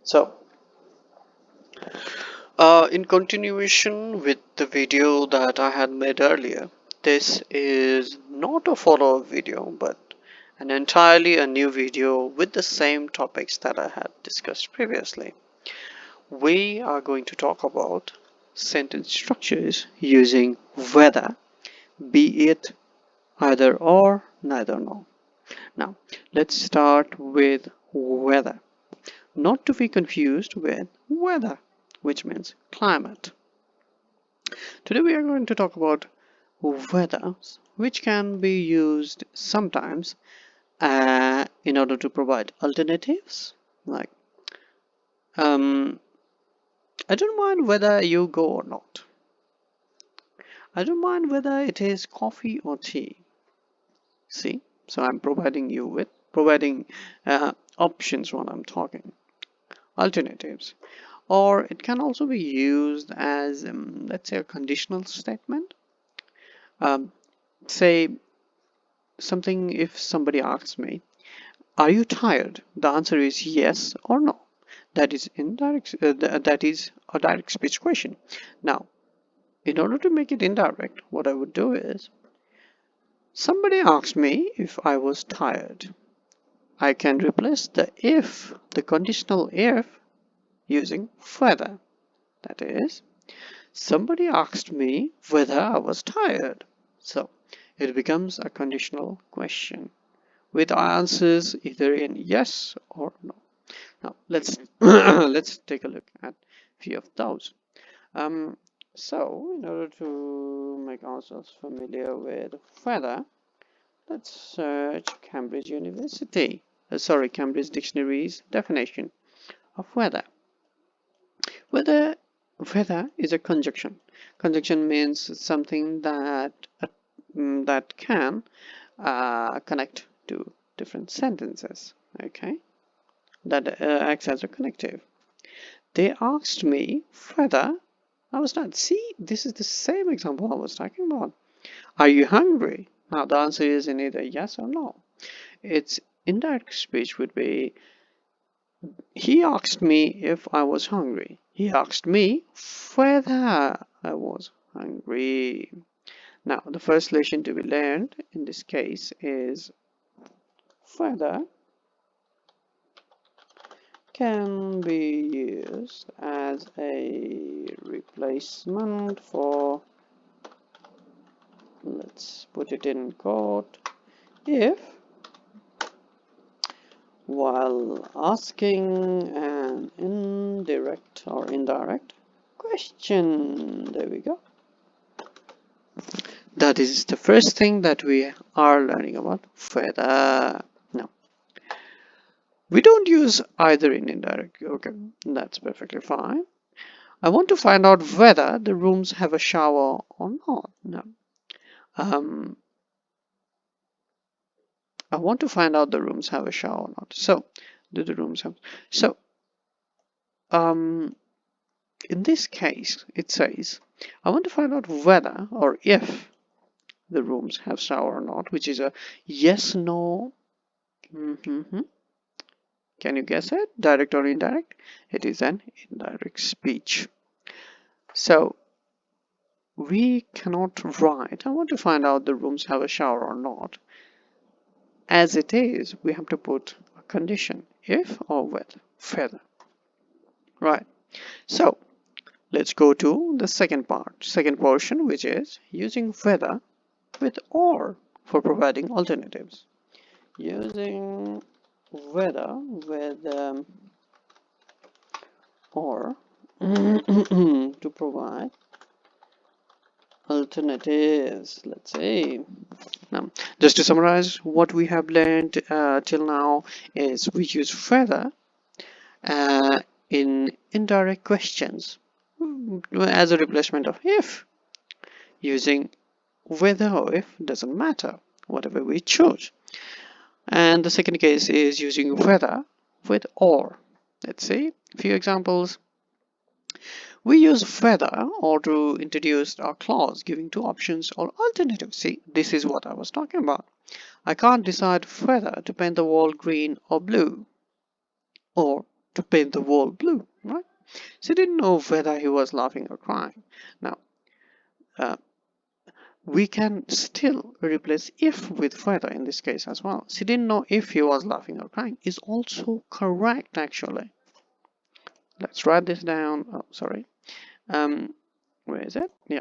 So, in continuation with the video that I had made earlier, this is not a follow-up video but an entirely a new video with the same topics that I had discussed previously. We are going to talk about sentence structures using whether, be it either or, neither nor. Now, let's start with whether, not to be confused with weather, which means climate. Today we are going to talk about weather, which can be used sometimes in order to provide alternatives. Like, I don't mind whether you go or not. I don't mind whether it is coffee or tea. See, so I'm providing you with options when I'm talking alternatives. Or it can also be used as let's say a conditional statement. Um, say something, if somebody asks me, are you tired? The answer is yes or no. That is indirect. That is a direct speech question. Now, in order to make it indirect, what I would do is, somebody asked me if I was tired. I can replace the conditional if, using whether. That is, somebody asked me whether I was tired. So, it becomes a conditional question with answers either in yes or no. Now let's let's take a look at a few of those. Um, so in order to make ourselves familiar with weather, let's search Cambridge University. Cambridge Dictionary's definition of weather. Weather, weather is a conjunction. Conjunction means something that can connect to different sentences. Okay, that acts as a connective. They asked me whether I was not. See, this is the same example I was talking about. Are you hungry? Now the answer is in either yes or no. Its indirect speech would be, he asked me if I was hungry. He asked me whether I was hungry. Now the first lesson to be learned in this case is whether can be used as a replacement for, let's put it in quote, if, while asking an indirect or indirect question. There we go. That is the first thing that we are learning about whether. Now, we don't use either in indirect. Okay, that's perfectly fine. I want to find out whether the rooms have a shower or not. No. I want to find out the rooms have a shower or not. So, do the rooms have? So, in this case, it says, I want to find out whether or if the rooms have shower or not, which is a yes, no. Can you guess it? Direct or indirect? It is an indirect speech. So, we cannot write, I want to find out the rooms have a shower or not. As it is, we have to put a condition, if or whether. Right. So, let's go to the second portion, which is using whether with or for providing alternatives. Using whether with or to provide alternatives. Let's say, now, just to summarize what we have learned till now is we use whether in indirect questions as a replacement of if. Using whether or if doesn't matter, whatever we choose. And the second case is using whether with or. Let's see a few examples. We use whether or to introduce a clause giving two options or alternatives. See, this is what I was talking about. I can't decide whether to paint the wall green or blue. Or to paint the wall blue, right? She didn't know whether he was laughing or crying. Now, uh, we can still replace if with whether in this case as well. She didn't know if he was laughing or crying is also correct actually. Let's write this down. Oh, sorry. Where is it? Yeah.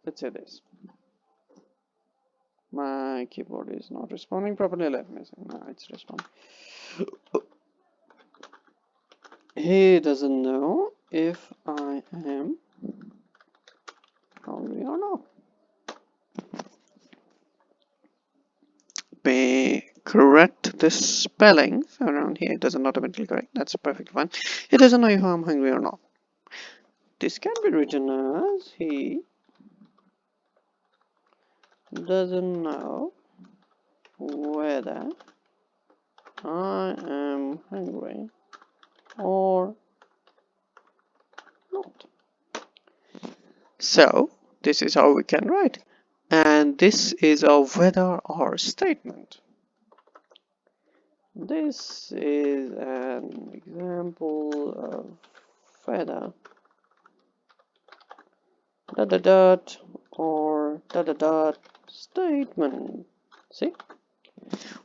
Let's say this. My keyboard is not responding properly. Let me see. No, it's responding. He doesn't know if I am hungry or not. May correct the spelling around here. It doesn't automatically correct. That's perfectly fine. He doesn't know if I'm hungry or not. This can be written as he doesn't know whether I am hungry or not. So this is how we can write. And this is a whether or statement. This is an example of whether dot dot dot or dot dot dot statement. See?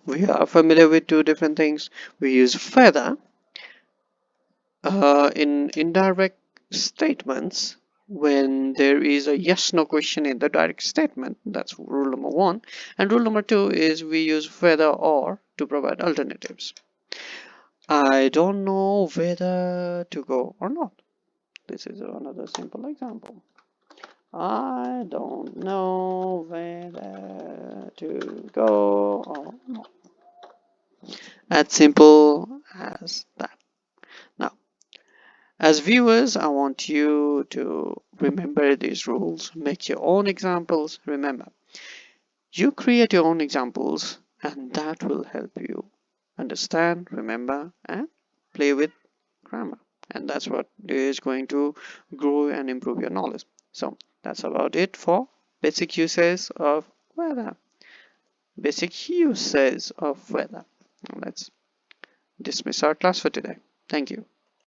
We are familiar with two different things. We use whether in indirect statements when there is a yes no question in the direct statement. That's rule number one. And rule number two is we use whether or to provide alternatives. I don't know whether to go or not. This is another simple example. I don't know whether to go or not. As simple as that. Now, as viewers, I want you to remember these rules, make your own examples. Remember, you create your own examples and that will help you understand, remember, and play with grammar. And that's what is going to grow and improve your knowledge. So that's about it for basic uses of whether. Basic uses of whether. Let's dismiss our class for today. Thank you.